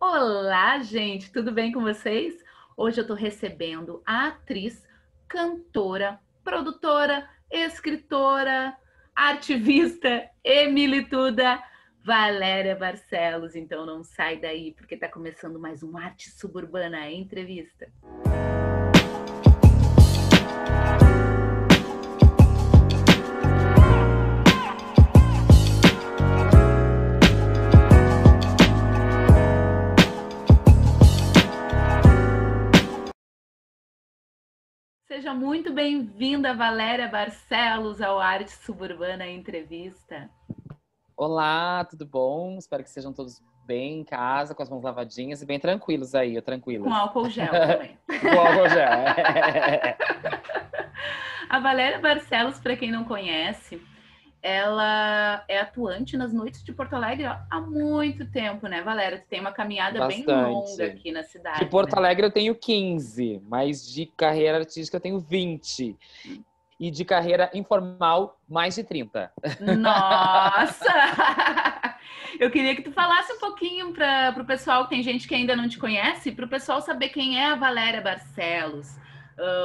Olá, gente, tudo bem com vocês? Hoje eu tô recebendo a atriz, cantora, produtora, escritora, ativista e milituda, Valéria Barcelos. Então não sai daí, porque tá começando mais um Arte Suburbana Entrevista. Seja muito bem-vinda, Valéria Barcelos, ao Arte Suburbana Entrevista. Olá, tudo bom? Espero que sejam todos bem em casa, com as mãos lavadinhas e bem tranquilos aí, ou Com tranquilas. álcool gel também. Com álcool gel. A Valéria Barcelos, para quem não conhece, ela é atuante nas noites de Porto Alegre há muito tempo, né, Valéria? Tu tem uma caminhada bem longa Bastante. aqui na De cidade, Porto né? Alegre eu tenho 15, mas de carreira artística eu tenho 20. E de carreira informal, mais de 30. Nossa! Eu queria que tu falasse um pouquinho para o pessoal, que tem gente que ainda não te conhece, para o pessoal saber quem é a Valéria Barcelos,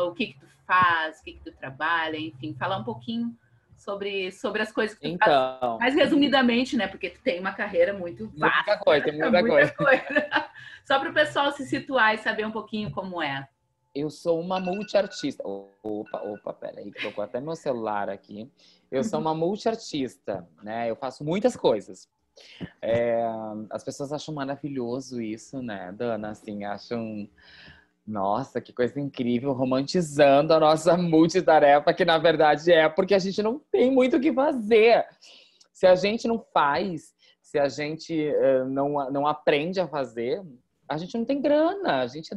o que tu faz, o que tu trabalha, enfim, falar um pouquinho sobre as coisas que tu faz, Então, mais resumidamente, né? Porque tu tem uma carreira muito muita vasta, coisa, tem muita muita coisa. coisa. Só para o pessoal se situar e saber um pouquinho como é. Eu sou uma multiartista. Opa, peraí, que tocou até meu celular aqui. Eu sou uma multiartista, né? Eu faço muitas coisas. As pessoas acham maravilhoso isso, né, Dana? Assim, acham, nossa, que coisa incrível, romantizando a nossa multitarefa, que na verdade é porque a gente não tem muito o que fazer. Se a gente não faz, se a gente não aprende a fazer, a gente não tem grana. A gente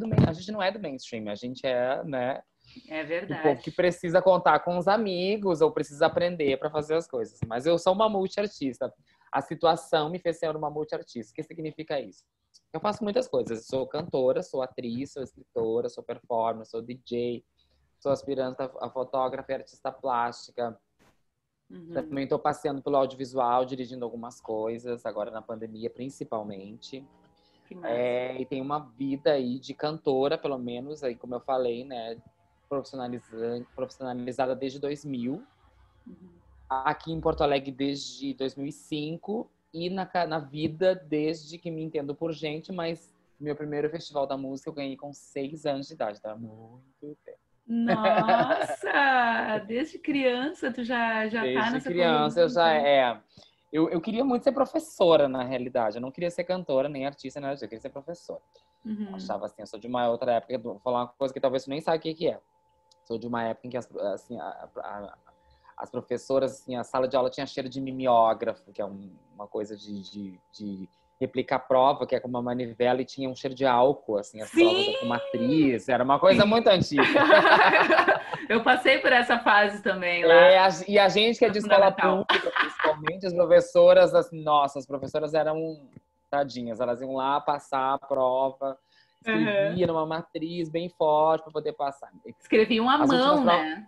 não é do mainstream, a gente é, né, É do povo verdade. que precisa contar com os amigos ou precisa aprender para fazer as coisas. Mas eu sou uma multiartista. A situação me fez ser uma multiartista. O que significa isso? Eu faço muitas coisas. Eu sou cantora, sou atriz, sou escritora, sou performer, sou DJ, sou aspirante a fotógrafa e artista plástica. Uhum. Também estou passeando pelo audiovisual, dirigindo algumas coisas, agora na pandemia principalmente. Que massa. E tem uma vida aí de cantora, pelo menos, aí como eu falei, né, profissionalizada desde 2000, Uhum. aqui em Porto Alegre desde 2005 e na vida desde que me entendo por gente, mas meu primeiro festival da música eu ganhei com 6 anos de idade, tá? Muito tempo. Nossa! Desde criança tu já tá Desde nessa correria, criança eu já então. é. Eu queria muito ser professora, na realidade. Eu não queria ser cantora, nem artista, nada disso. Eu queria ser professora. Uhum. Achava assim, eu sou de uma outra época, vou falar uma coisa que talvez você nem saiba o que é. Sou de uma época em que assim, as professoras, assim, a sala de aula tinha cheiro de mimeógrafo, que é uma coisa de replicar prova, que é com uma manivela, e tinha um cheiro de álcool, assim, as provas Sim! com matriz. Era uma coisa Sim! muito antiga. Eu passei por essa fase também lá E a gente que é no de escola Fundamental. pública, principalmente, as professoras, assim, nossa, as professoras eram tadinhas. Elas iam lá passar a prova, Uhum. escrevia numa matriz bem forte para poder passar. Escreviam à As últimas mão, provas, né?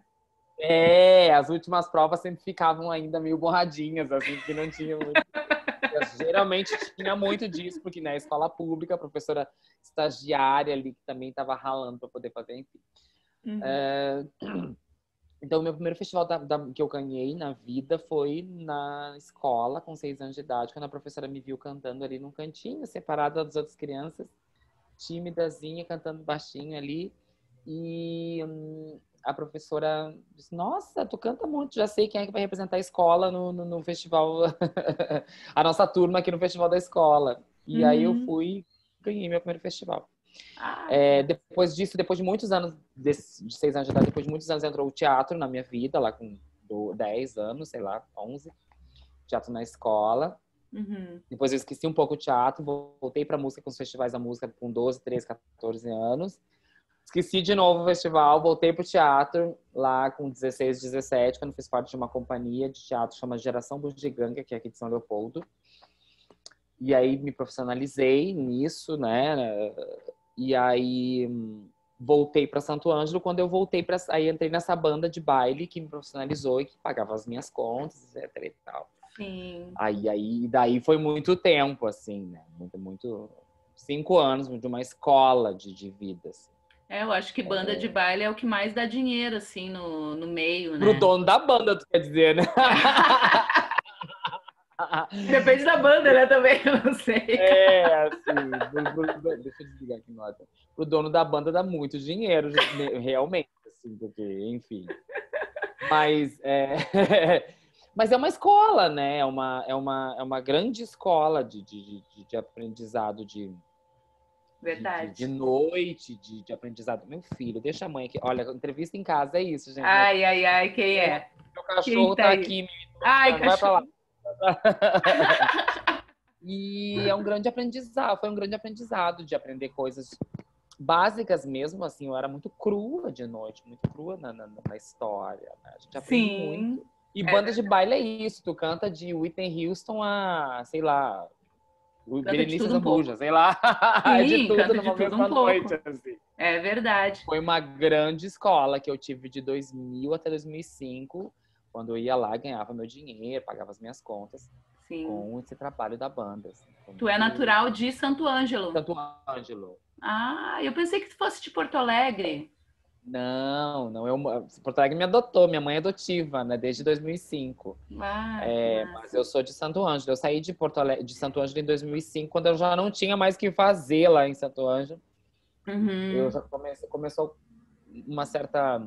as últimas provas sempre ficavam ainda meio borradinhas, assim, porque não tinha muito. Geralmente tinha muito disso, porque na escola pública, a professora estagiária ali que também estava ralando para poder fazer, enfim. Uhum. Então, meu primeiro festival que eu ganhei na vida foi na escola, com 6 anos de idade, quando a professora me viu cantando ali num cantinho, separada das outras crianças, timidazinha, cantando baixinho ali. E a professora disse: Nossa, tu canta muito, já sei quem é que vai representar a escola no festival, a nossa turma aqui no festival da escola. E aí eu Uhum. fui, ganhei meu primeiro festival. Ah, que massa. Depois disso, depois de muitos anos, de 6 anos de idade, depois de muitos anos entrou o teatro na minha vida, lá com 10 anos, sei lá, 11, teatro na escola. Uhum. Depois eu esqueci um pouco o teatro, voltei para música com os festivais da música com 12, 13, 14 anos. Esqueci de novo o festival, voltei pro teatro lá com 16, 17, quando fiz parte de uma companhia de teatro chamada Geração Bugiganga, que é aqui de São Leopoldo. E aí me profissionalizei nisso, né? E aí voltei para Santo Ângelo. Quando eu voltei para aí entrei nessa banda de baile que me profissionalizou e que pagava as minhas contas, etc e tal. Sim. Daí foi muito tempo assim, né? Muito 5 anos de uma escola de vida. Assim. Eu acho que banda de baile é o que mais dá dinheiro, assim, no meio, Pro né? dono da banda, tu quer dizer, né? Depende da banda, né, também, eu não sei. Assim, deixa eu desligar aqui no WhatsApp. Pro dono da banda dá muito dinheiro, realmente, assim, porque, enfim. Mas mas é uma escola, né? É uma grande escola de aprendizado de Verdade. noite, de aprendizado. Meu filho, deixa a mãe aqui. Olha, entrevista em casa é isso, gente. Ai, ai, ai, quem é? Meu Quem cachorro tá tá aí? aqui me Ai, mostrando. Vai pra lá. cachorro. E é um grande aprendizado. Foi um grande aprendizado de aprender coisas básicas mesmo. Assim, eu era muito crua de noite, muito crua na história. Né? A gente aprende Sim, muito. E é bandas de verdade. baile é isso. Tu canta de Whitney Houston a, sei lá, o Canta de Berenice tudo um pouco. Zambuja, sei lá. É de Sim, tudo canta de numa tudo um mesma noite, pouco. assim. É verdade. Foi uma grande escola que eu tive de 2000 até 2005, quando eu ia lá, ganhava meu dinheiro, pagava as minhas contas Sim. com esse trabalho da banda. Assim. Foi Tu é muito natural de Santo Ângelo. Santo Ângelo. Ah, eu pensei que tu fosse de Porto Alegre. Não, não. Porto Alegre me adotou, minha mãe é adotiva, né? Desde 2005. Ah, que Mas massa. eu sou de Santo Ângelo. Eu saí de Porto Alegre, de Santo Ângelo em 2005, quando eu já não tinha mais o que fazer lá em Santo Ângelo. Eu Uhum. já começou uma certa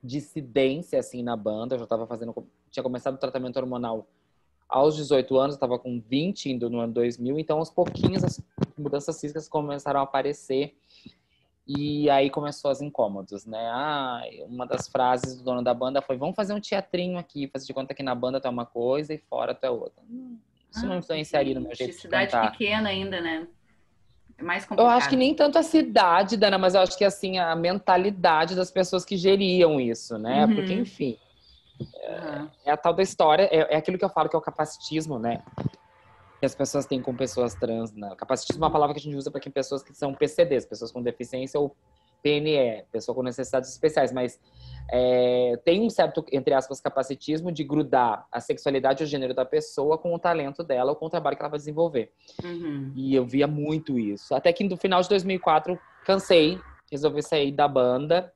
dissidência assim na banda. Eu já estava tinha começado o tratamento hormonal aos 18 anos, estava com 20 indo no ano 2000, então aos pouquinhos as mudanças físicas começaram a aparecer e aí começou os incômodos, né? Uma das frases do dono da banda foi: vamos fazer um teatrinho aqui, fazer de conta que na banda tu é uma coisa e fora tu é outra. Isso não Ah, influenciaria no meu gente, jeito de cidade cantar. pequena ainda, né? É mais Eu acho que complicado. nem tanto a cidade, Dana, mas eu acho que assim a mentalidade das pessoas que geriam isso, né? Porque, Uhum. enfim, Aham. é a tal da história, é aquilo que eu falo que é o capacitismo, né? Que as pessoas têm com pessoas trans. Né? Capacitismo é uma Uhum. palavra que a gente usa para pessoas que são PCDs, pessoas com deficiência ou PNE, pessoa com necessidades especiais, mas tem um certo, entre aspas, capacitismo de grudar a sexualidade ou o gênero da pessoa com o talento dela ou com o trabalho que ela vai desenvolver. Uhum. E eu via muito isso. Até que no final de 2004, cansei, resolvi sair da banda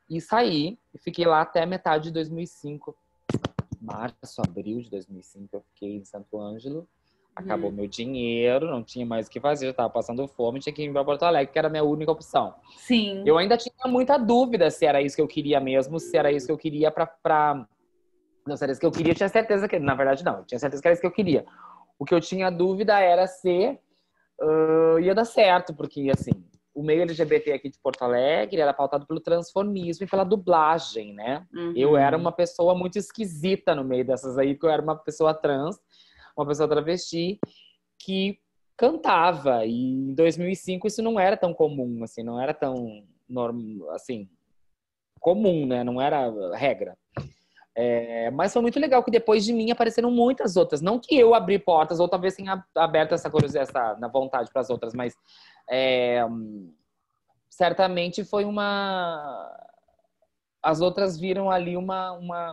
e saí. E fiquei lá até metade de 2005. Março, abril de 2005, eu fiquei em Santo Ângelo. Acabou Uhum. meu dinheiro, não tinha mais o que fazer, já estava passando fome, tinha que ir para Porto Alegre, que era a minha única opção. Sim. Eu ainda tinha muita dúvida se era isso que eu queria mesmo, se era isso que eu queria pra... Não, se era isso que eu queria, eu tinha certeza que... Na verdade, não, eu tinha certeza que era isso que eu queria. O que eu tinha dúvida era se ia dar certo, porque, assim, o meio LGBT aqui de Porto Alegre era pautado pelo transformismo e pela dublagem, né? Eu era Uhum. uma pessoa muito esquisita no meio dessas aí, porque eu era uma pessoa trans, uma pessoa travesti, que cantava. E em 2005 isso não era tão comum, assim, não era tão assim, comum, né? Não era regra. Mas foi muito legal que depois de mim apareceram muitas outras. Não que eu abri portas, ou talvez tenha aberto essa curiosidade, na vontade para as outras, mas é, certamente foi uma. As outras viram ali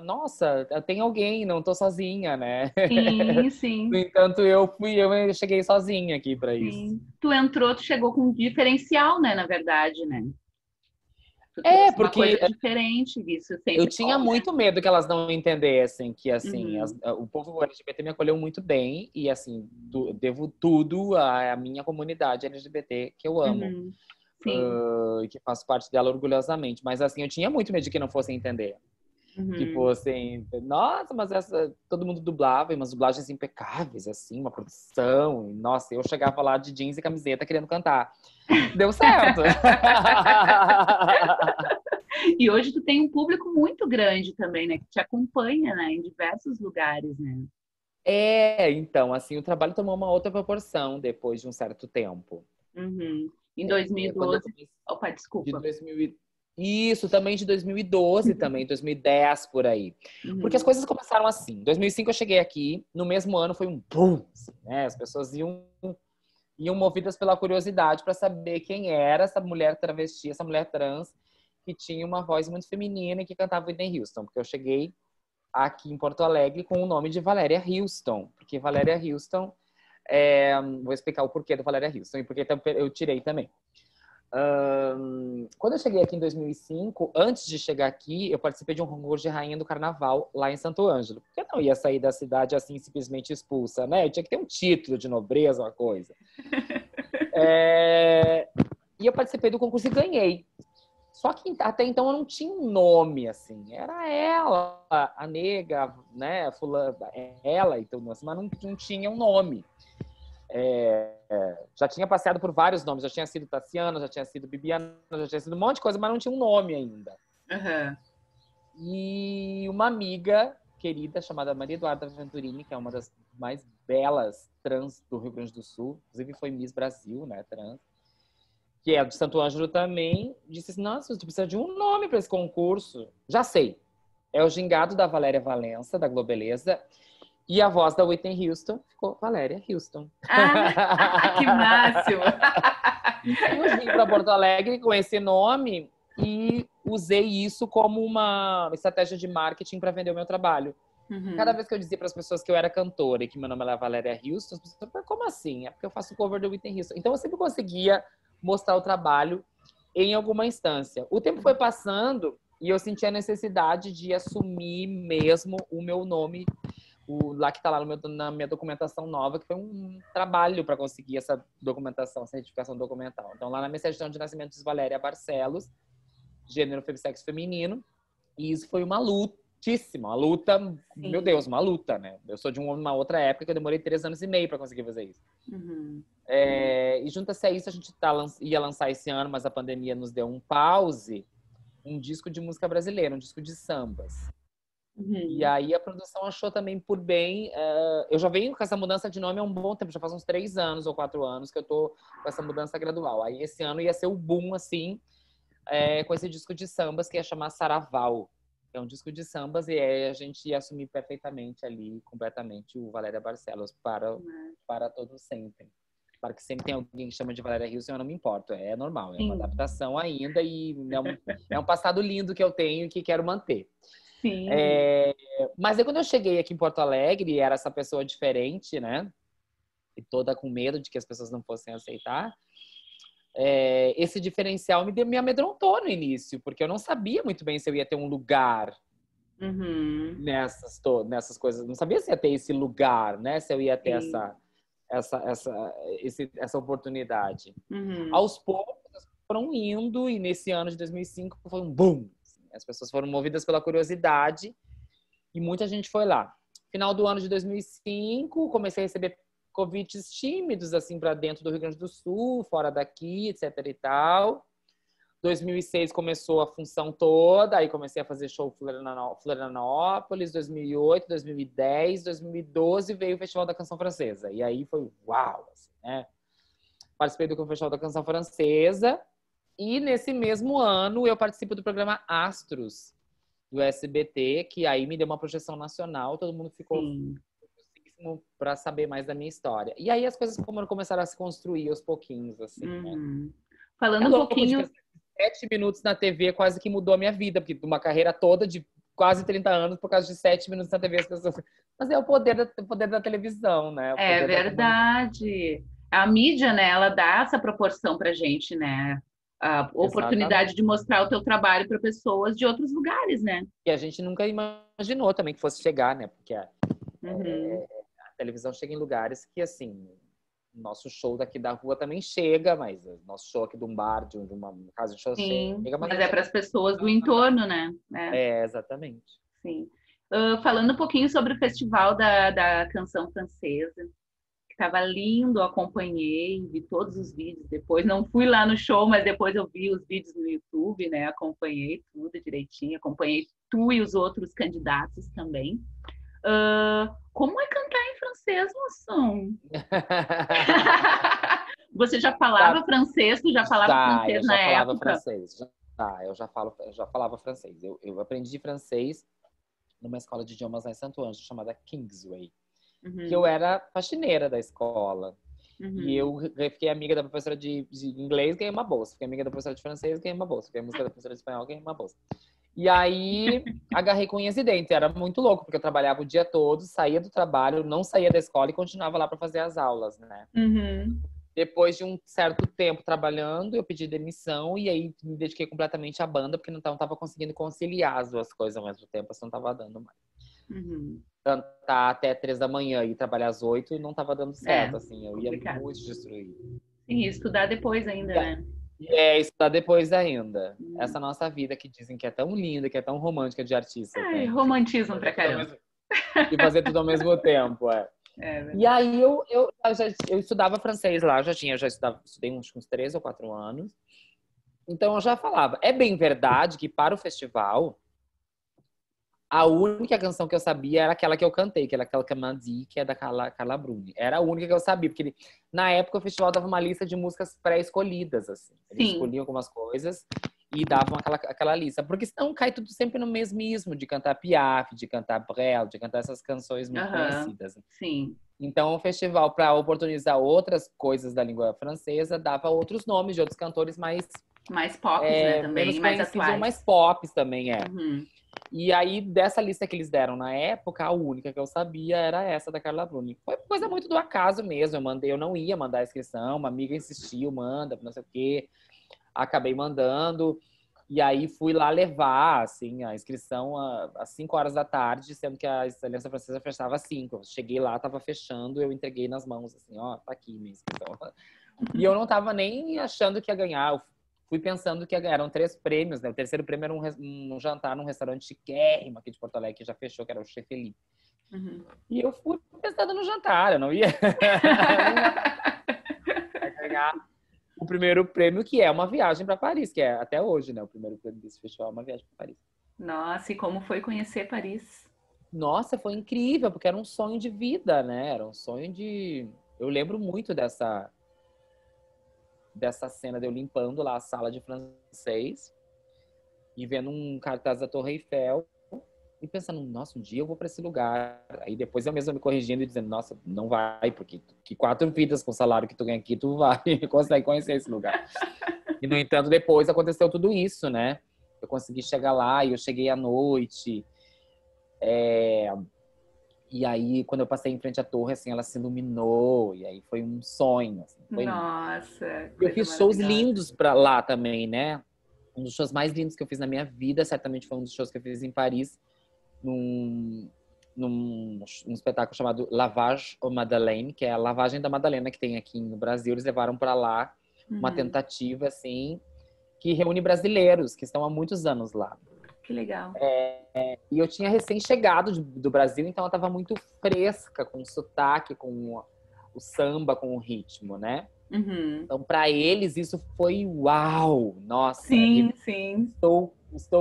nossa, tem alguém, não tô sozinha, né? Sim, No sim, entanto, eu cheguei sozinha aqui para isso. sim. Tu entrou, tu chegou com um diferencial, né? Na verdade, né? Tu trouxe uma coisa Porque diferente, isso eu sempre tinha bom, né? muito medo que elas não entendessem que, assim, Uhum. o povo LGBT me acolheu muito bem e, assim, devo tudo à minha comunidade LGBT que eu amo, Uhum. Sim. e que faço parte dela orgulhosamente. Mas, assim, eu tinha muito medo de que não fossem entender. Tipo, Uhum. assim, nossa, mas todo mundo dublava, e umas dublagens impecáveis, assim, uma produção. E, nossa, eu chegava lá de jeans e camiseta querendo cantar. Deu certo! E hoje tu tem um público muito grande também, né? Que te acompanha, né? Em diversos lugares, né? Então, assim, o trabalho tomou uma outra proporção depois de um certo tempo. Uhum. Em Quando eu 2012. comecei Opa, de desculpa. 2000 isso, também de 2012 também, 2010 por aí. Porque as Uhum. coisas começaram assim. Em 2005 eu cheguei aqui, no mesmo ano foi um boom, assim, né? As pessoas iam movidas pela curiosidade para saber quem era essa mulher travesti, essa mulher trans que tinha uma voz muito feminina e que cantava Whitney Houston, porque eu cheguei aqui em Porto Alegre com o nome de Valéria Houston, porque Valéria Houston Vou explicar o porquê do Valéria Hilson e porque eu tirei também. Quando eu cheguei aqui em 2005, antes de chegar aqui, eu participei de um concurso de rainha do carnaval lá em Santo Ângelo. Porque eu não ia sair da cidade assim, simplesmente expulsa, né? Eu tinha que ter um título de nobreza, uma coisa. E eu participei do concurso e ganhei. Só que até então eu não tinha um nome, assim. Era ela, a nega, né? Fulana, ela e tudo, mas não tinha um nome. Já tinha passeado por vários nomes. Já tinha sido Tassiana, já tinha sido Bibiana, já tinha sido um monte de coisa, mas não tinha um nome ainda. Uhum. E uma amiga querida chamada Maria Eduarda Venturini, que é uma das mais belas trans do Rio Grande do Sul, inclusive foi Miss Brasil, né, trans, que é de Santo Ângelo também, disse assim, nossa, tu precisa de um nome para esse concurso. Já sei. É o Gingado da Valéria Valença, da Globeleza, e a voz da Whitney Houston ficou Valéria Houston. Que máximo! E eu vim para Porto Alegre com esse nome e usei isso como uma estratégia de marketing para vender o meu trabalho. Uhum. Cada vez que eu dizia para as pessoas que eu era cantora e que meu nome era Valéria Houston, as pessoas falavam, como assim? É porque eu faço cover do Whitney Houston. Então eu sempre conseguia mostrar o trabalho em alguma instância. O tempo foi passando e eu senti a necessidade de assumir mesmo o meu nome, lá que está lá na minha documentação nova, que foi um trabalho para conseguir essa documentação, essa certificação documental. Então, lá na minha certidão de nascimento diz Valéria Barcelos, gênero sexo feminino, e isso foi uma lutíssima, uma luta, Sim. Meu Deus, uma luta, né? Eu sou de uma outra época que eu demorei 3 anos e meio para conseguir fazer isso. Uhum. E junto-se a isso, a gente ia lançar esse ano, mas a pandemia nos deu um pause, um disco de música brasileira, um disco de sambas. Uhum. E aí a produção achou também por bem... eu já venho com essa mudança de nome há um bom tempo, já faz uns 3 anos ou 4 anos que eu tô com essa mudança gradual. Aí esse ano ia ser o boom, assim, com esse disco de sambas que ia chamar Saraval. É um disco de sambas e a gente ia assumir perfeitamente ali, completamente, o Valéria Barcelos para todo sempre. Claro que sempre tem alguém que chama de Valéria Hilson, eu não me importo, é normal, é uma adaptação ainda e é um passado lindo que eu tenho e que quero manter. Sim. Mas aí quando eu cheguei aqui em Porto Alegre, era essa pessoa diferente, né? E toda com medo de que as pessoas não fossem aceitar. Esse diferencial me amedrontou no início, porque eu não sabia muito bem se eu ia ter um lugar nessas coisas. Não sabia se ia ter esse lugar, né? Se eu ia ter essa oportunidade. Aos poucos, foram indo, e nesse ano de 2005 foi um boom. As pessoas foram movidas pela curiosidade e muita gente foi lá. Final do ano de 2005, comecei a receber convites tímidos assim para dentro do Rio Grande do Sul, fora daqui, etc e tal. 2006 começou a função toda, aí comecei a fazer show em Florianópolis, 2008, 2010, 2012 veio o Festival da Canção Francesa. E aí foi uau, assim, né? Participei do Festival da Canção Francesa. E nesse mesmo ano eu participo do programa Astros do SBT, que aí me deu uma projeção nacional, todo mundo ficou para saber mais da minha história. E aí as coisas começaram a se construir aos pouquinhos, assim, né? Falando um pouquinho... 7 minutos na TV quase que mudou a minha vida, porque uma carreira toda de quase 30 anos por causa de 7 minutos na TV as pessoas... Mas é o poder da televisão, né? É verdade. A mídia, né, ela dá essa proporção pra gente, né? A oportunidade de mostrar o teu trabalho para pessoas de outros lugares, né? E a gente nunca imaginou também que fosse chegar, né? Porque a televisão chega em lugares que, assim, nosso show daqui da rua também chega, mas o nosso show aqui de um bar, de uma casa de show chega. Mas é para as pessoas do entorno, né? Exatamente. Sim. Falando um pouquinho sobre o Festival da Canção Francesa, que estava lindo, acompanhei, vi todos os vídeos depois. Não fui lá no show, mas depois eu vi os vídeos no YouTube, né? Acompanhei tudo direitinho, acompanhei tu e os outros candidatos também. Como é cantar em francês, Moção? Você já falava francês? Tu já falava francês na época? Eu já falava francês. Eu aprendi francês numa escola de idiomas lá em Santo Ângelo, chamada Kingsway. Que eu era faxineira da escola. E eu fiquei amiga da professora de inglês, ganhei uma bolsa. Fiquei amiga da professora de francês, ganhei uma bolsa. Fiquei amiga da professora de espanhol, ganhei uma bolsa. E aí, agarrei com unhas e dentes. Era muito louco, porque eu trabalhava o dia todo, saía do trabalho, não saía da escola e continuava lá para fazer as aulas, né? Uhum. Depois de um certo tempo trabalhando, eu pedi demissão e aí me dediquei completamente à banda, porque não estava conseguindo conciliar as duas coisas ao mesmo tempo, assim, não estava dando mais. Uhum. Cantar até 3 da manhã e trabalhar às 8 não estava dando É, certo, assim, eu ia complicado. muito destruído. Sim, e estudar depois ainda, né? Isso tá depois ainda. Essa nossa vida que dizem que é tão linda, que é tão romântica de artistas, Ai, né? romantismo pra Fazer tudo ao caramba. mesmo... E fazer tudo ao mesmo tempo, é. É E verdade. aí eu estudava francês lá, estudei uns 3 ou 4 anos. Então eu já falava. É bem verdade que para o festival, a única canção que eu sabia era aquela que eu cantei, que era aquela Camandi, que é da Carla Bruni. Era a única que eu sabia, porque na época o festival dava uma lista de músicas pré-escolhidas, assim. Eles Sim. escolhiam algumas coisas e davam aquela lista. Porque senão cai tudo sempre no mesmismo, de cantar Piaf, de cantar Brel, de cantar essas canções muito Aham. conhecidas. Sim. Então, o festival, para oportunizar outras coisas da língua francesa, dava outros nomes de outros cantores Mais pops, né, também, menos e mais conhecidos ou atuais. mais pop também, é. Uhum. E aí, dessa lista que eles deram na época, a única que eu sabia era essa da Carla Bruni. Foi coisa muito do acaso mesmo. Eu não ia mandar a inscrição, uma amiga insistiu, manda, não sei o quê. Acabei mandando. E aí fui lá levar, assim, a inscrição às 5 horas da tarde, sendo que a Aliança Francesa fechava às 5. Eu cheguei lá, tava fechando, eu entreguei nas mãos, assim, ó, tá aqui minha inscrição. E eu não tava nem achando que ia ganhar. Eu fui pensando que ia ganhar. Eram 3 prêmios, né? O terceiro prêmio era um jantar num restaurante chiquérrimo aqui de Porto Alegre, que já fechou, que era o Chez Felipe. Uhum. E eu fui pensando no jantar, eu não ia, não ia ganhar o primeiro prêmio, que é uma viagem para Paris, que é até hoje, né? O primeiro prêmio desse festival é uma viagem para Paris. Nossa, e como foi conhecer Paris? Nossa, foi incrível, porque era um sonho de vida, né? Era um sonho de... Eu lembro muito dessa cena de eu limpando lá a sala de francês e vendo um cartaz da Torre Eiffel e pensando, nossa, um dia eu vou para esse lugar. Aí depois eu mesmo me corrigindo e dizendo, nossa, não vai, porque que 4 vidas com o salário que tu ganha aqui, tu vai e consegue conhecer esse lugar. E, no entanto, depois aconteceu tudo isso, né? Eu consegui chegar lá e eu cheguei à noite. E aí, quando eu passei em frente à torre, assim, ela se iluminou. E aí foi um sonho, assim, foi... Nossa, Eu coisa fiz shows maravilhosa. lindos para lá também, né? Um dos shows mais lindos que eu fiz na minha vida, certamente foi um dos shows que eu fiz em Paris, num, num espetáculo chamado Lavage au Madeleine, que é a lavagem da Madalena que tem aqui no Brasil. Eles levaram para lá uma Uhum. tentativa, assim, que reúne brasileiros que estão há muitos anos lá. Que legal. E eu tinha recém-chegado do Brasil, então ela estava muito fresca, com o sotaque, com o samba, com o ritmo, né? Uhum. Então, para eles, isso foi uau! Nossa, Sim, sim.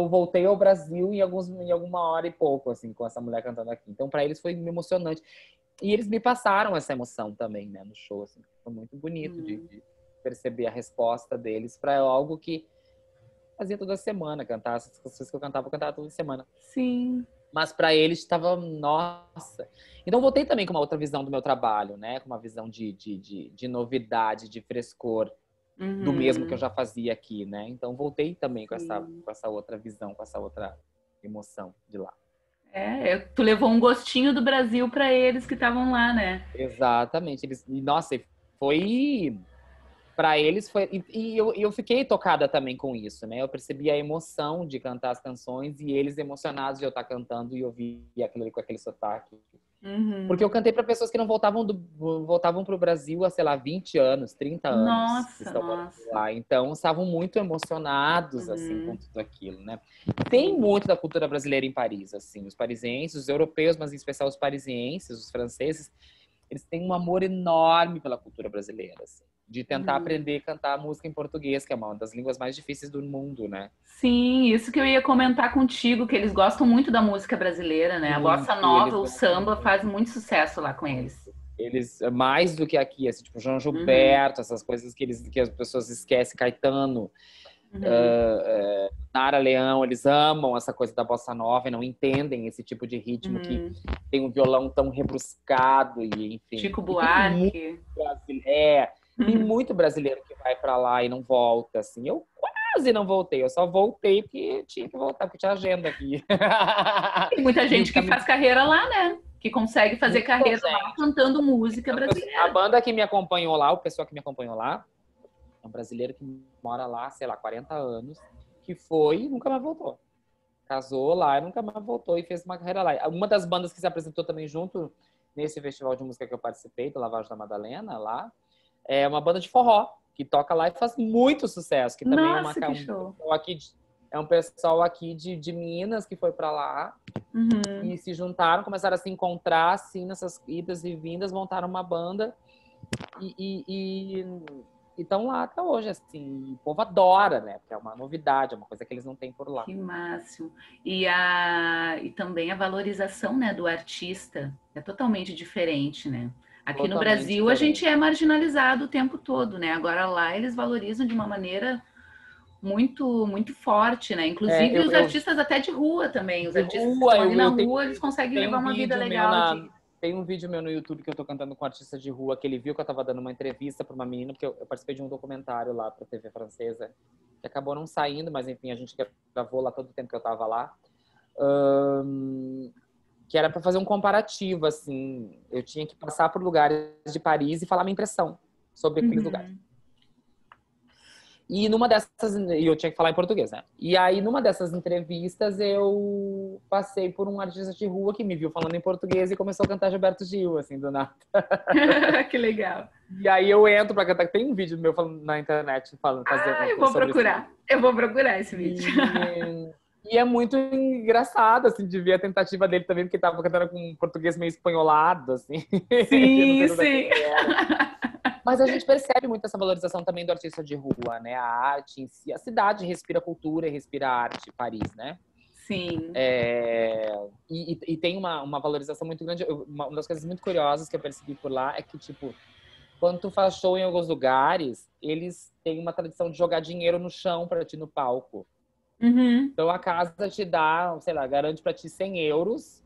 voltei ao Brasil em alguma hora e pouco, assim, com essa mulher cantando aqui. Então, para eles foi emocionante. E eles me passaram essa emoção também, né, no show. Assim, foi muito bonito Uhum. de perceber a resposta deles para algo que fazia toda semana, cantar essas coisas que eu cantava toda semana. Sim. Mas para eles estava, nossa. Então voltei também com uma outra visão do meu trabalho, né? Com uma visão de novidade, de frescor, do mesmo que eu Uhum. já fazia aqui, né? Então voltei também Sim. com essa outra visão, com essa outra emoção de lá. Tu levou um gostinho do Brasil para eles que estavam lá, né? Exatamente. Nossa, foi para eles foi eu fiquei tocada também com isso, né? Eu percebi a emoção de cantar as canções e eles emocionados de eu estar cantando e ouvir aquilo ali com aquele sotaque. Porque eu Uhum. cantei para pessoas que não voltavam para o Brasil há, sei lá, 20 anos, 30 anos que Nossa, estão morando nossa. lá. Então, estavam muito emocionados, assim, com Uhum. tudo aquilo, né? Tem Sim. muito da cultura brasileira em Paris, assim. Os parisienses, os europeus, mas em especial os parisienses, os franceses, eles têm um amor enorme pela cultura brasileira, assim. De tentar Uhum. aprender a cantar música em português, que é uma das línguas mais difíceis do mundo, né? Sim, isso que eu ia comentar contigo, que eles gostam muito da música brasileira, né? A bossa Muito, nova, eles o gostam samba muito. faz muito sucesso lá com eles. Eles, mais do que aqui, assim, tipo João Uhum. Gilberto, essas coisas que as pessoas esquecem, Caetano, Uhum. Nara Leão, eles amam essa coisa da bossa nova e não entendem esse tipo de ritmo que Uhum. tem um violão tão rebruscado e enfim. Chico E tem muito Buarque. brasileiro, tem Uhum. muito brasileiro que vai para lá e não volta, assim. Eu quase não voltei. Eu só voltei porque tinha que voltar, porque tinha agenda aqui. Tem muita gente que faz carreira lá, né? Que consegue fazer Muita carreira lá gente. cantando música A brasileira. banda que me acompanhou lá, o pessoal que me acompanhou lá, é um brasileiro que mora lá, sei lá, 40 anos, que foi e nunca mais voltou. Casou lá e nunca mais voltou e fez uma carreira lá. Uma das bandas que se apresentou também junto nesse festival de música que eu participei, do Lavagem da Madalena, lá, é uma banda de forró, que toca lá e faz muito sucesso, que também Nossa, que show. é um pessoal aqui de Minas que foi para lá e se juntaram, começaram a se encontrar assim nessas idas e vindas, montaram uma banda e estão lá até hoje, assim. O povo adora, né? Porque é uma novidade, é uma coisa que eles não têm por lá. Que máximo. E também a valorização, né, do artista é totalmente diferente, né? Aqui no Totalmente Brasil a gente diferente. é marginalizado o tempo todo, né? Agora lá eles valorizam de uma maneira muito, muito forte, né? Inclusive os artistas até de rua também. Os De artistas que rua, estão ali na rua, eles conseguem levar uma vida legal de... Tem um vídeo meu no YouTube que eu tô cantando com um artista de rua, que ele viu que eu tava dando uma entrevista pra uma menina, porque eu participei de um documentário lá pra TV francesa, que acabou não saindo, mas enfim, a gente gravou lá todo o tempo que eu tava lá. Que era pra fazer um comparativo, assim. Eu tinha que passar por lugares de Paris e falar minha impressão sobre aqueles lugares. E numa dessas, e eu tinha que falar em português, né? E aí, numa dessas entrevistas, eu passei por um artista de rua que me viu falando em português e começou a cantar Gilberto Gil, assim, do nada. Que legal. E aí eu entro pra cantar. Tem um vídeo meu falando na internet falando, fazendo. Eu vou procurar. Eu vou procurar esse vídeo. E é muito engraçado, assim, de ver a tentativa dele também, porque tava cantando com um português meio espanholado, assim. Sim, sim. Mas a gente percebe muito essa valorização também do artista de rua, né? A arte em si. A cidade respira cultura e respira arte, Paris, né? Sim. E tem uma valorização muito grande. Uma das coisas muito curiosas que eu percebi por lá é que, tipo, quando tu faz show em alguns lugares, eles têm uma tradição de jogar dinheiro no chão pra ti no palco. Então a casa te dá, sei lá, garante pra ti 100 euros.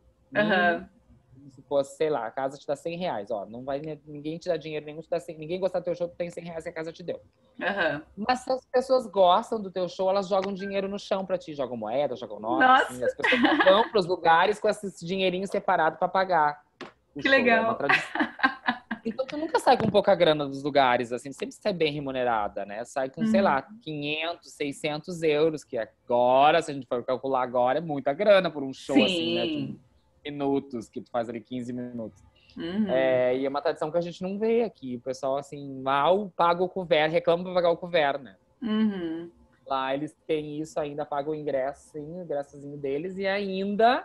Se fosse, sei lá, a casa te dá 100 reais. Ó, não vai, ninguém te dá dinheiro nenhum, te dá 100, ninguém gostar do teu show, tu tem 100 reais que a casa te deu. Mas se as pessoas gostam do teu show, elas jogam dinheiro no chão pra ti. Jogam moeda, jogam nota. Assim, as pessoas vão pros lugares com esse dinheirinho separado pra pagar. Que legal. É uma tradição. Então, tu nunca sai com pouca grana dos lugares, assim, sempre sai bem remunerada, né? Sai com, sei lá, 500, 600 euros, que agora, se a gente for calcular agora, é muita grana por um show, assim, né? De minutos, que tu faz ali 15 minutos. E é uma tradição que a gente não vê aqui. O pessoal, assim, mal paga o couvert, reclama pra pagar o couvert, né? Lá eles têm isso, ainda pagam o ingresso, sim, o ingressozinho deles, e ainda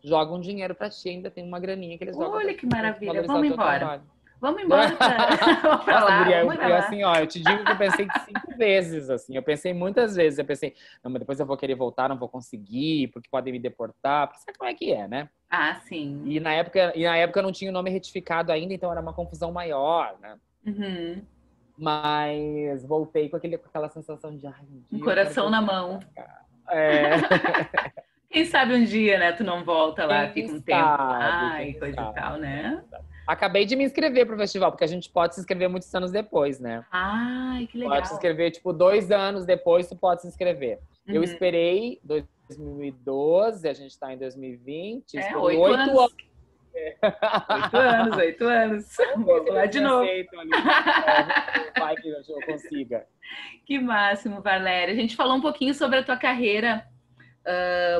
jogam dinheiro pra ti, ainda tem uma graninha que eles jogam. Olha que maravilha, vamos embora. Vamos embora pra lá. Guria, eu assim, ó, eu te digo que eu pensei 5 vezes, assim. Eu pensei muitas vezes, eu pensei, não, mas depois eu vou querer voltar, não vou conseguir, porque podem me deportar, porque sabe como é que é, né? Sim. E na época não tinha o nome retificado ainda, então era uma confusão maior, né? Mas voltei com aquela sensação de, ai, um coração na mão. Quem sabe um dia, né, tu não volta lá, fica um tempo lá e coisa e tal, né? Acabei de me inscrever pro festival, porque a gente pode se inscrever muitos anos depois, né? Ai, que legal. Pode se inscrever, tipo, 2 anos depois tu pode se inscrever. Eu esperei 2012, a gente tá em 2020. 8 anos. 8 anos. Vamos lá de novo. Vai que eu consiga. Que máximo, Valéria. A gente falou um pouquinho sobre a tua carreira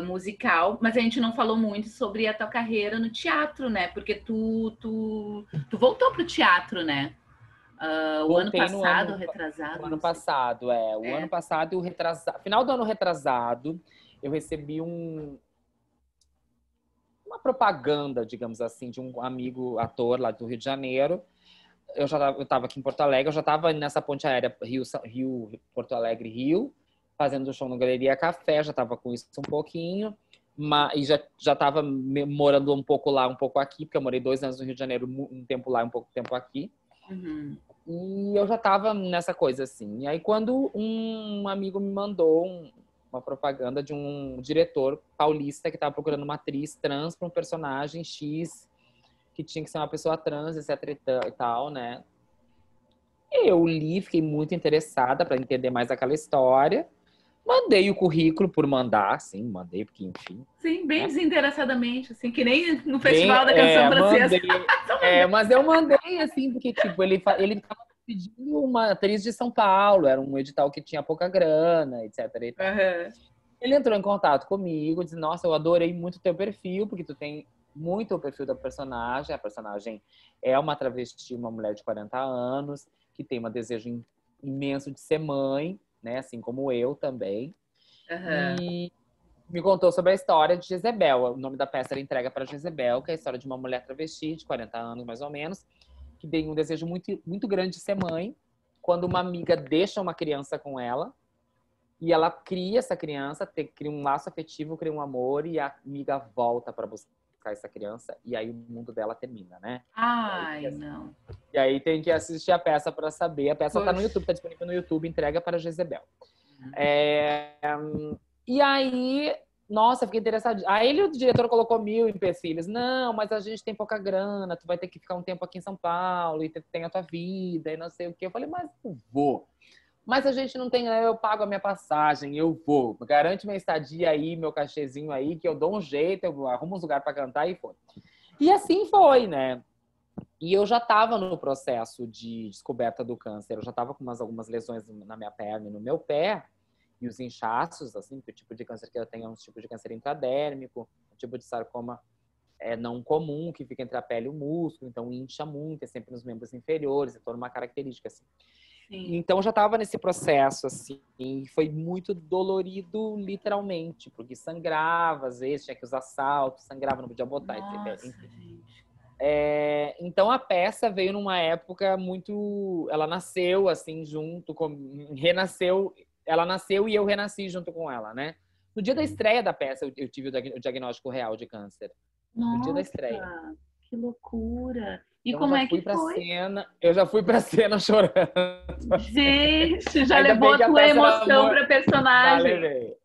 musical, mas a gente não falou muito sobre a tua carreira no teatro, né? Porque tu voltou pro teatro, né? O ano passado, retrasado. O ano passado, O ano passado, final do ano retrasado, eu recebi uma propaganda, digamos assim, de um amigo ator lá do Rio de Janeiro. Eu estava aqui em Porto Alegre, eu já estava nessa ponte aérea Rio, Porto Alegre, Rio, fazendo show no Galeria Café, já estava com isso um pouquinho, e já estava morando um pouco lá, um pouco aqui, porque eu morei 2 anos no Rio de Janeiro, um tempo lá, um pouco tempo aqui. E eu já estava nessa coisa assim. E aí quando um amigo me mandou uma propaganda de um diretor paulista que estava procurando uma atriz trans para um personagem X, que tinha que ser uma pessoa trans, etc e tal, né? Eu li, fiquei muito interessada para entender mais aquela história. Mandei o currículo por mandar, sim, mandei, porque enfim, Sim, bem né? desinteressadamente, assim, que nem no Bem, Festival da Canção Francesa. mandei. Só mandei. Mas eu mandei, assim, porque, tipo, ele tava pedindo uma atriz de São Paulo, era um edital que tinha pouca grana, etc e tal. Aham. Ele entrou em contato comigo, disse, nossa, eu adorei muito o teu perfil, porque tu tem muito o perfil da personagem. A personagem é uma travesti, uma mulher de 40 anos, que tem um desejo imenso de ser mãe, né? Assim como eu também. Aham. E me contou sobre a história de Jezebel. O nome da peça era Entrega para Jezebel, que é a história de uma mulher travesti de 40 anos, mais ou menos, que tem um desejo muito, muito grande de ser mãe. Quando uma amiga deixa uma criança com ela, e ela cria essa criança, cria um laço afetivo, cria um amor, e a amiga volta para buscar essa criança, e aí o mundo dela termina, né? Ai, não. E aí tem que assistir a peça para saber. A peça tá no Poxa. YouTube, tá disponível no YouTube, Entrega para Jezebel. É, E aí, nossa, fiquei interessada. Aí o diretor colocou mil empecilhos. Não, mas a gente tem pouca grana, tu vai ter que ficar um tempo aqui em São Paulo e tem a tua vida e não sei o quê. Eu falei, mas eu vou. Mas a gente não tem, eu pago a minha passagem, eu vou. Garante minha estadia aí, meu cachezinho aí, que eu dou um jeito, eu arrumo uns lugar para cantar e foi. E assim foi, né? E eu já estava no processo de descoberta do câncer. Eu já estava com algumas lesões na minha perna e no meu pé. E os inchaços, assim, que o tipo de câncer que eu tenho é um tipo de câncer intradérmico, um tipo de sarcoma é não comum, que fica entre a pele e o músculo, então incha muito, é sempre nos membros inferiores, é toda uma característica, assim. Sim. Então eu já estava nesse processo, assim, e foi muito dolorido, literalmente, porque sangrava, às vezes tinha que usar salto, sangrava, não podia botar, Nossa, enfim. gente. Então a peça veio numa época muito. Ela nasceu, assim, junto com. Renasceu. Ela nasceu e eu renasci junto com ela, né? No dia da estreia da peça, eu tive o diagnóstico real de câncer. No dia da estreia. Nossa, que loucura. E Então como já é fui que pra foi? cena. Eu já fui pra cena chorando. Gente, já Ainda levou bem a que a tua peça era emoção muito. para Já personagem. levei.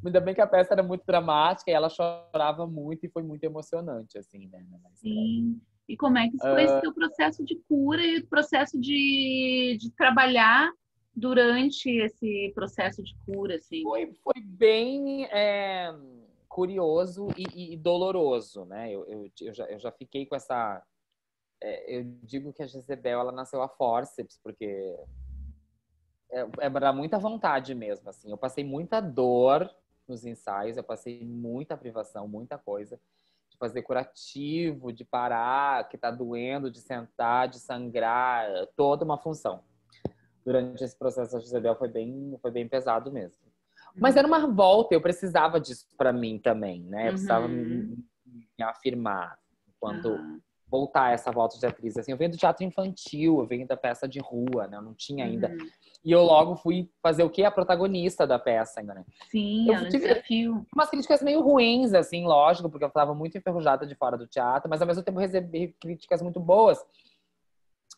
Ainda bem que a peça era muito dramática e ela chorava muito e foi muito emocionante, assim, né? Na estreia. Sim. E como é que foi esse teu processo de cura e o processo de trabalhar durante esse processo de cura, assim? Foi bem curioso e doloroso, né? Eu já fiquei com essa. Eu digo que a Jezebel ela nasceu a forceps, porque era muita vontade mesmo. Assim. Eu passei muita dor nos ensaios, eu passei muita privação, muita coisa. De fazer curativo, de parar, que tá doendo, de sentar, de sangrar, toda uma função. Durante esse processo, a Jezebel foi bem pesado mesmo. Mas Uhum. era uma volta, eu precisava disso para mim também, né? Eu precisava Uhum. me afirmar enquanto Aham. voltar essa volta de atriz. Assim, eu venho do teatro infantil, eu venho da peça de rua, né? Eu não tinha ainda. Uhum. E eu logo fui fazer o quê? A protagonista da peça ainda, né? Sim, Eu é um tive desafio. umas críticas meio ruins, assim, lógico, porque eu estava muito enferrujada de fora do teatro, mas ao mesmo tempo recebi críticas muito boas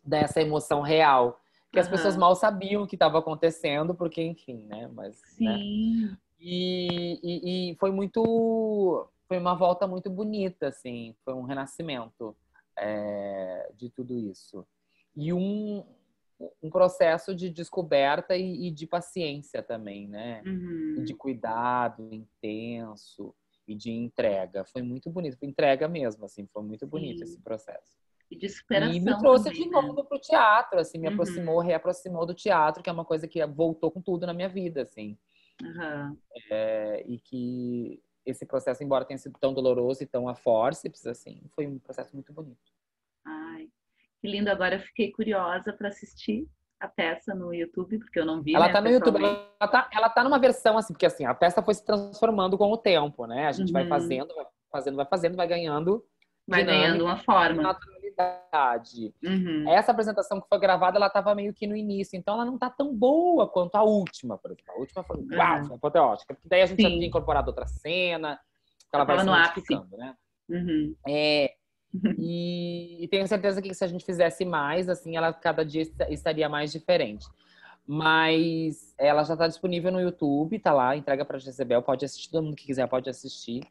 dessa emoção real. Que as pessoas Aham. mal sabiam o que estava acontecendo, porque, enfim, né? Mas, né? Sim. E foi muito. Foi uma volta muito bonita, assim. Foi um renascimento de tudo isso. E um processo de descoberta e de paciência também, né? E de Uhum. cuidado intenso e de entrega. Foi muito bonito. Foi entrega mesmo, assim. Foi muito bonito esse Sim. processo. E de E me superação trouxe também, de né? novo pro teatro, assim, me aproximou, Uhum. reaproximou do teatro, que é uma coisa que voltou com tudo na minha vida, assim. Aham. E que esse processo, embora tenha sido tão doloroso e tão a forceps, assim, foi um processo muito bonito. Ai, que lindo. Agora eu fiquei curiosa para assistir a peça no YouTube, porque eu não vi, Ela né, tá no YouTube, pessoalmente. ela tá numa versão assim, porque assim, a peça foi se transformando com o tempo, né? A gente Uhum. vai fazendo, vai ganhando Vai ganhando dinâmica uma e forma. naturalidade. Uhum. Essa apresentação que foi gravada, ela estava meio que no início, então ela não tá tão boa quanto a última, por exemplo. A última foi, uau, Aham. foi apoteótica, porque daí a gente já tinha Sim, incorporado outra cena, que já ela vai estava se no ápice. modificando, né? Uhum. É, e tenho certeza que se a gente fizesse mais, assim, ela cada dia estaria mais diferente. Mas ela já está disponível no YouTube, tá lá, entrega para Jezebel, pode assistir, todo mundo que quiser pode assistir.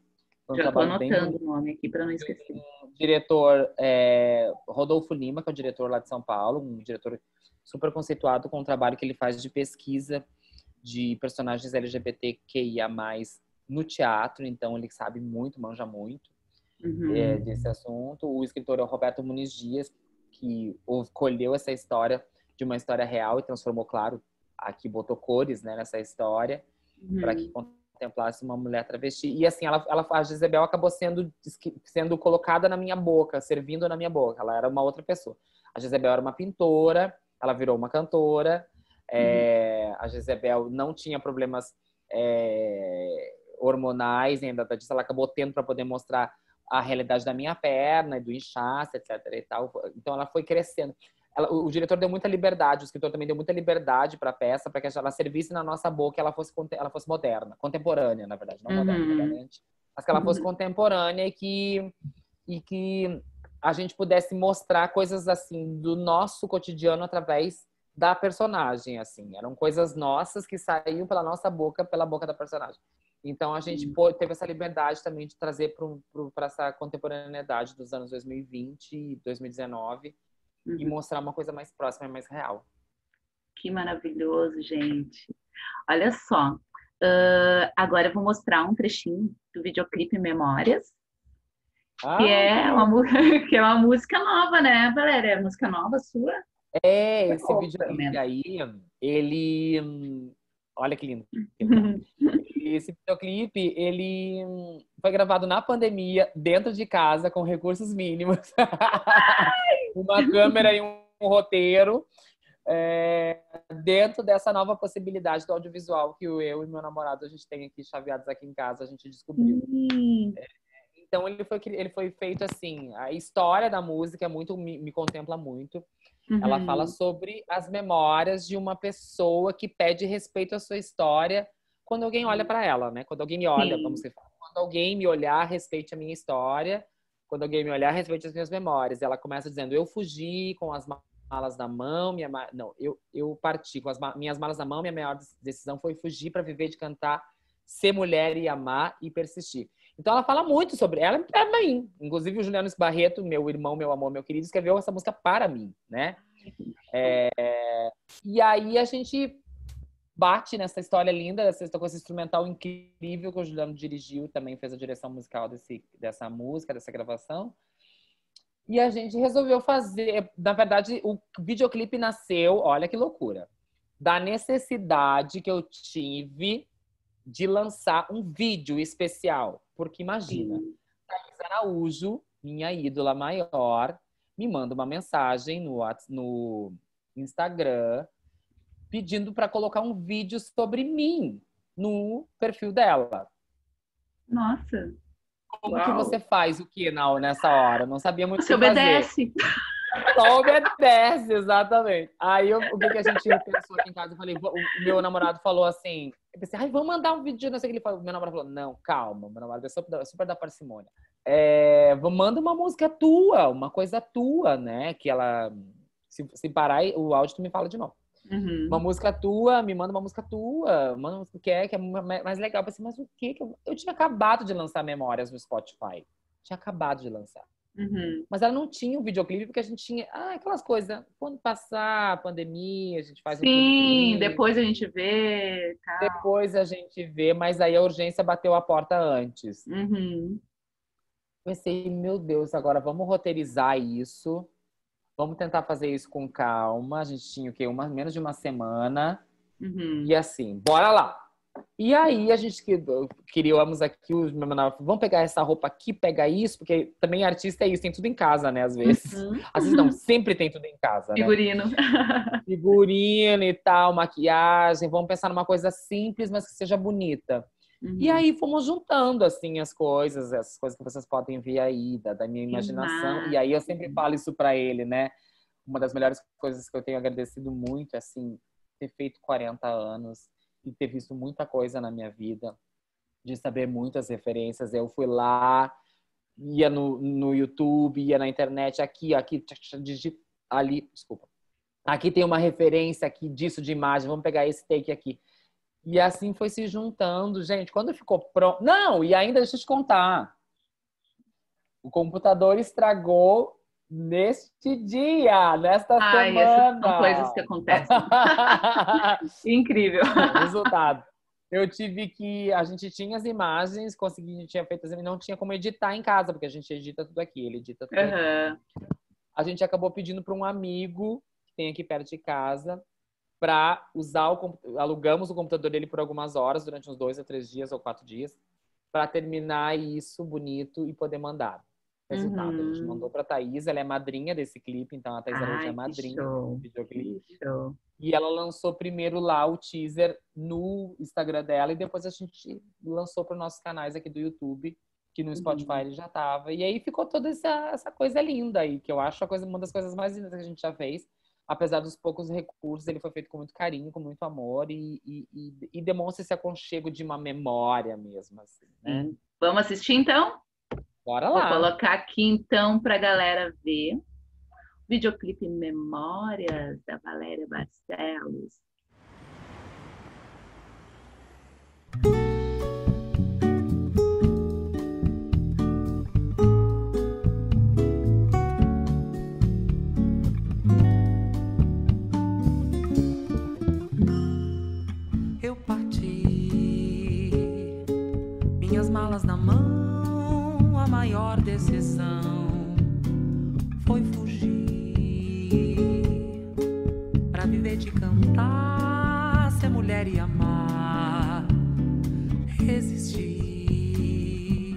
Foi um Já estou trabalho bem anotando bonito. o nome aqui para não esquecer. O diretor Rodolfo Lima, que é o diretor lá de São Paulo, um diretor super conceituado com o trabalho que ele faz de pesquisa de personagens LGBTQIA+, no teatro. Então, ele sabe muito, manja muito desse assunto. O escritor é o Roberto Muniz Dias, que colheu essa história de uma história real e transformou, claro, aqui botou cores, né, nessa história, para que contemplasse uma mulher travesti. E assim, a Jezebel acabou sendo colocada na minha boca, servindo na minha boca. Ela era uma outra pessoa. A Jezebel era uma pintora, ela virou uma cantora. A Jezebel não tinha problemas hormonais, nem nada disso. Ela acabou tendo para poder mostrar a realidade da minha perna, do inchaço, etc. E tal. Então ela foi crescendo. O diretor deu muita liberdade, o escritor também deu muita liberdade para a peça, para que ela servisse na nossa boca e ela fosse moderna, contemporânea, na verdade, não moderna, obviamente, mas que ela fosse contemporânea e que a gente pudesse mostrar coisas assim do nosso cotidiano através da personagem, assim. Eram coisas nossas que saíam pela nossa boca, pela boca da personagem. Então a gente teve essa liberdade também de trazer para essa contemporaneidade dos anos 2020 e 2019 e mostrar uma coisa mais próxima e mais real. Que maravilhoso, gente. Olha só. Agora eu vou mostrar um trechinho do videoclipe Memórias, que é uma música nova, né, Valéria? É música nova sua? Esse videoclipe aí, ele... Olha que lindo. Esse videoclipe, ele foi gravado na pandemia, dentro de casa, com recursos mínimos. Uma câmera e um roteiro. Dentro dessa nova possibilidade do audiovisual que eu e meu namorado, a gente tem aqui chaveados aqui em casa, a gente descobriu. Então, ele foi feito assim, a história da música me contempla muito. Ela fala sobre as memórias de uma pessoa que pede respeito à sua história quando alguém olha para ela, né? Quando alguém me olha, vamos dizer, quando alguém me olhar, respeite a minha história. Quando alguém me olhar, respeite as minhas memórias. Ela começa dizendo: eu fugi com as malas na mão, eu parti com as minhas malas na mão, minha maior decisão foi fugir para viver de cantar, ser mulher e amar e persistir. Então ela fala muito sobre ela para mim. Inclusive o Juliano Barreto, meu irmão, meu amor, meu querido, escreveu essa música para mim, né? E aí a gente bate nessa história linda, com esse instrumental incrível que o Juliano dirigiu, também fez a direção musical dessa música, dessa gravação. E a gente resolveu fazer... Na verdade, o videoclipe nasceu, olha que loucura, da necessidade que eu tive de lançar um vídeo especial. Porque imagina, Thaís Araújo, minha ídola maior, me manda uma mensagem no Instagram pedindo para colocar um vídeo sobre mim no perfil dela. Nossa! Como que você faz o que nessa hora? Não sabia muito o que fazer. Você obedece. Só obedece, exatamente. Aí o que a gente pensou aqui em casa? Eu falei, o meu namorado falou assim, eu pensei, ai, vamos mandar um vídeo, não sei o que ele falou. Meu namorado falou, não, calma, meu namorado é super da parcimônia. Manda uma música tua, uma coisa tua, né? Que ela, se parar o áudio, tu me fala de novo. Uma música tua, me manda uma música tua, manda uma música que é mais legal. Eu pensei, mas o que? Eu tinha acabado de lançar Memórias no Spotify. Tinha acabado de lançar. Mas ela não tinha um videoclipe, porque a gente tinha aquelas coisas, quando passar a pandemia, a gente faz um clipe. Depois a gente vê. Tal. Depois a gente vê, mas aí a urgência bateu a porta antes. Pensei, meu Deus, agora vamos roteirizar isso. Vamos tentar fazer isso com calma. A gente tinha o quê? Menos de uma semana. E assim, bora lá. E aí a gente criamos aqui os vamos pegar essa roupa aqui, pegar isso, porque também artista é isso, tem tudo em casa, né? Às vezes. Às vezes não, sempre tem tudo em casa, né? Figurino e tal, maquiagem. Vamos pensar numa coisa simples, mas que seja bonita. E aí fomos juntando, assim, essas coisas que vocês podem ver aí, da minha imaginação. E aí eu sempre falo isso pra ele, né? Uma das melhores coisas que eu tenho agradecido muito, assim, ter feito 40 anos e ter visto muita coisa na minha vida, de saber muitas referências. Eu fui lá, ia no YouTube, ia na internet, aqui, ali, desculpa. Aqui tem uma referência aqui disso de imagem, vamos pegar esse take aqui. E assim foi se juntando, gente. Quando ficou pronto... Não, e ainda deixa eu te contar. O computador estragou neste dia, nesta Ai, essas são semana. coisas que acontecem. Incrível. Resultado. A gente tinha as imagens, tinha feito as imagens, não tinha como editar em casa, porque a gente edita tudo aqui, ele edita tudo aqui. Uhum. A gente acabou pedindo para um amigo que tem aqui perto de casa para usar alugamos o computador dele por algumas horas, durante uns 2 a 3 dias ou 4 dias, para terminar isso bonito e poder mandar. Resultado, a gente mandou para a Thaís, ela é madrinha desse clipe, então a Thaís Araújo é Ai, que madrinha show. do videoclipe. Que show. E ela lançou primeiro lá o teaser no Instagram dela e depois a gente lançou para os nossos canais aqui do YouTube, que no Spotify ele já tava. E aí ficou toda essa coisa linda aí, que eu acho uma das coisas mais lindas que a gente já fez. Apesar dos poucos recursos, ele foi feito com muito carinho, com muito amor e demonstra esse aconchego de uma memória mesmo, assim, né? Sim. Vamos assistir então? Bora Vou lá! colocar aqui então pra galera ver. Videoclipe Memórias, da Valéria Barcelos. Eu parti, minhas malas na mão, a maior decisão foi fugir pra viver de cantar, ser mulher e amar, resistir.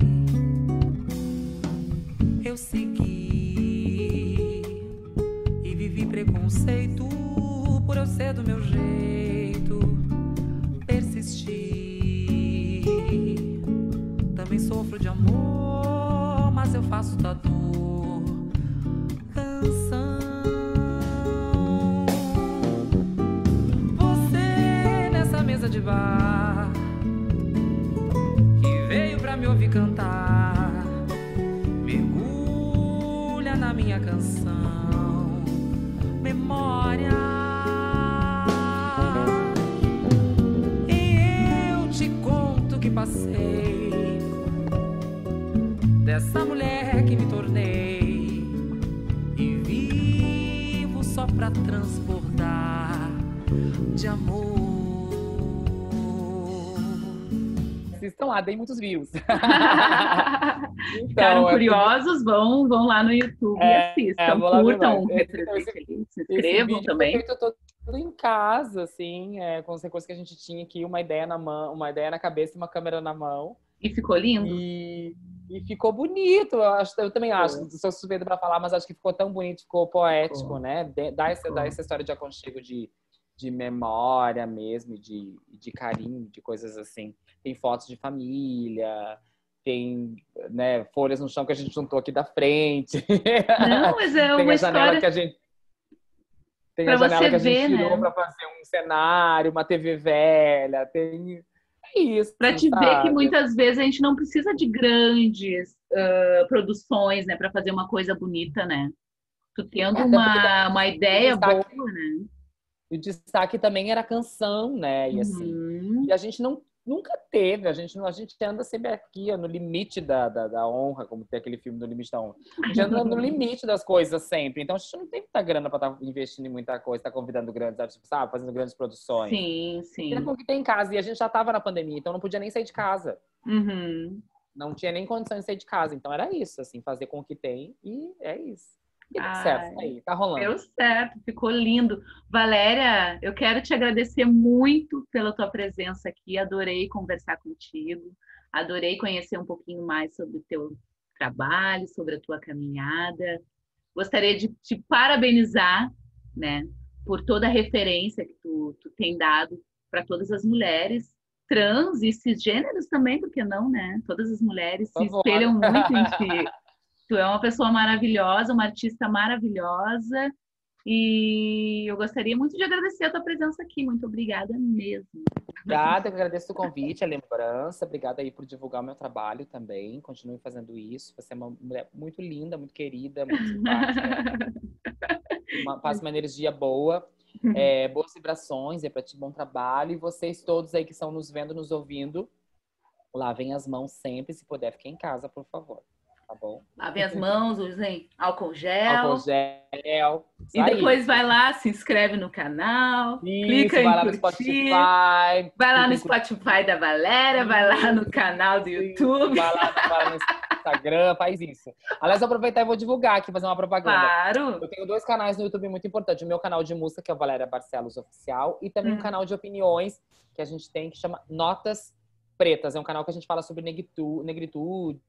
Eu segui e vivi preconceito por eu ser do meu jeito, persistir. Também sofro de amor, mas eu faço da dor canção. Você nessa mesa de bar que veio pra me ouvir cantar, mergulha na minha canção, memória. E eu te conto que passei, dessa mulher que me tornei, e vivo só pra transbordar de amor. Assistam lá, deem muitos views. Ficaram curiosos? Vão lá no YouTube e assistam. Curtam, se inscrevam também. Esse vídeo foi feito todo em casa, assim, com as coisas que a gente tinha aqui, uma ideia na mão, uma ideia na cabeça e uma câmera na mão. E ficou lindo? E ficou bonito, eu também acho, sou suspeita para falar, mas acho que ficou tão bonito, ficou poético, né? Dá essa história de aconchego, de memória mesmo, de carinho, de coisas assim. Tem fotos de família, tem, né, folhas no chão que a gente juntou aqui da frente. Não, mas é uma história... Tem a janela que a gente tirou, né, para fazer um cenário, uma TV velha, tem... É isso. Para te ver que muitas vezes a gente não precisa de grandes produções, né, para fazer uma coisa bonita, né? Tu tendo uma ideia boa, né? E o destaque também era a canção, né? E assim, e a gente nunca teve, a gente anda sempre aqui, ó, no limite da honra, como tem aquele filme do Limite da Honra. A gente anda no limite das coisas sempre. Então a gente não tem muita grana para estar investindo em muita coisa, estar convidando grandes artistas, sabe? Fazendo grandes produções. Sim, sim. Era com o que tem em casa. E a gente já estava na pandemia, então não podia nem sair de casa. Não tinha nem condições de sair de casa. Então era isso, assim, fazer com o que tem, e é isso. E deu certo, aí, tá rolando. Deu certo, ficou lindo. Valéria, eu quero te agradecer muito pela tua presença aqui. Adorei conversar contigo. Adorei conhecer um pouquinho mais sobre o teu trabalho, sobre a tua caminhada. Gostaria de te parabenizar, né, por toda a referência que tu tem dado para todas as mulheres trans e cisgêneros também, porque não, né? Todas as mulheres se espelham muito em ti. Tu é uma pessoa maravilhosa, uma artista maravilhosa, e eu gostaria muito de agradecer a tua presença aqui. Muito obrigada mesmo. Obrigada, eu agradeço o convite, a lembrança. Obrigada aí por divulgar o meu trabalho também. Continue fazendo isso. Você é uma mulher muito linda, muito querida, muito simpática. Passa uma energia boa, boas vibrações, é para ti bom trabalho. E vocês todos aí que estão nos vendo, nos ouvindo, lavem as mãos sempre. Se puder, fiquem em casa, por favor. tá bom? Lavem as mãos, usem álcool gel. Álcool gel. E depois vai lá, se inscreve no canal, Isso, clica em vai lá no curtir, Spotify. vai lá no clica em curtir. Spotify da Valéria, vai lá no canal do YouTube. Vai lá no Instagram, faz isso. Aliás, vou aproveitar e vou divulgar aqui, fazer uma propaganda. Claro. Eu tenho 2 canais no YouTube muito importantes. O meu canal de música, que é o Valéria Barcelos Oficial, e também um canal de opiniões que a gente tem, que chama Notas Pretas. É um canal que a gente fala sobre negritude,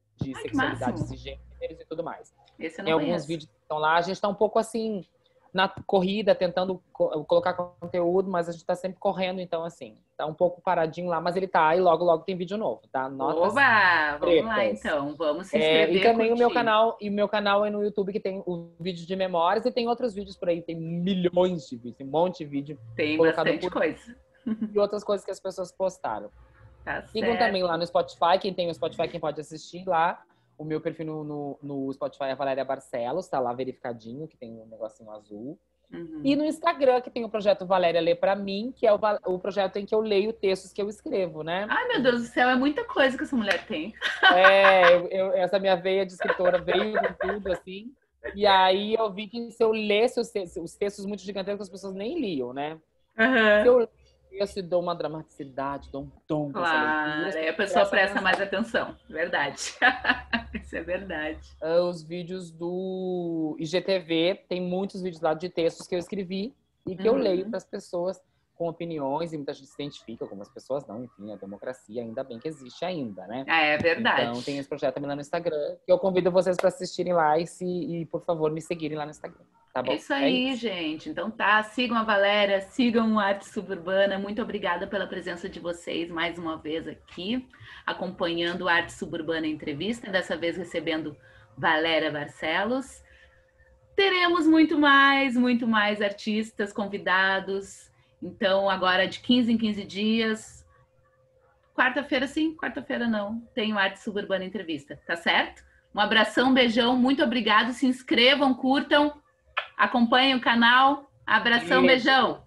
sexualidades e gêneros e tudo mais. Esse eu não Tem alguns conheço. vídeos que estão lá. A gente tá um pouco assim, na corrida, tentando colocar conteúdo, mas a gente tá sempre correndo, então assim, tá um pouco paradinho lá, mas ele tá, e logo tem vídeo novo, tá? Notas Oba! Vamos lá pretas. então, vamos se inscrever. E também curtir. o meu canal é no YouTube, que tem o vídeo de memórias, e tem outros vídeos por aí, tem milhões de vídeos, tem um monte de vídeo. Tem colocado bastante coisa. E outras coisas que as pessoas postaram. Tá Sigam certo. também lá no Spotify, quem tem o Spotify, quem pode assistir lá. O meu perfil no Spotify é Valéria Barcelos, tá lá verificadinho, que tem um negocinho azul. Uhum. E no Instagram, que tem o projeto Valéria Lê Pra Mim, que é o projeto em que eu leio textos que eu escrevo, né? Ai, meu Deus do céu, é muita coisa que essa mulher tem. Essa minha veia de escritora veio com tudo, assim. E aí eu vi que se eu lesse os textos muito gigantescos, as pessoas nem liam, né? Uhum. Se eu lesse, dou uma dramaticidade, dou um tom pra essa Claro, leitura. aí a pessoa presta mais atenção. Verdade. Isso é verdade. Os vídeos do IGTV, tem muitos vídeos lá de textos que eu escrevi e que eu leio para as pessoas com opiniões, e muita gente se identifica, algumas pessoas não, enfim, a democracia ainda bem que existe ainda, né? É verdade. Então tem esse projeto também lá no Instagram, que eu convido vocês para assistirem lá e, por favor, me seguirem lá no Instagram. Tá bom? É isso aí, gente. Então tá, sigam a Valéria, sigam o Arte Suburbana. Muito obrigada pela presença de vocês mais uma vez aqui, acompanhando o Arte Suburbana Entrevista, dessa vez recebendo Valéria Barcelos. Teremos muito mais artistas convidados. Então, agora de 15 em 15 dias, quarta-feira sim, quarta-feira não, tem o Arte Suburbana Entrevista, tá certo? Um abração, beijão, muito obrigado. Se inscrevam, curtam, acompanhem o canal. Abração, beijão.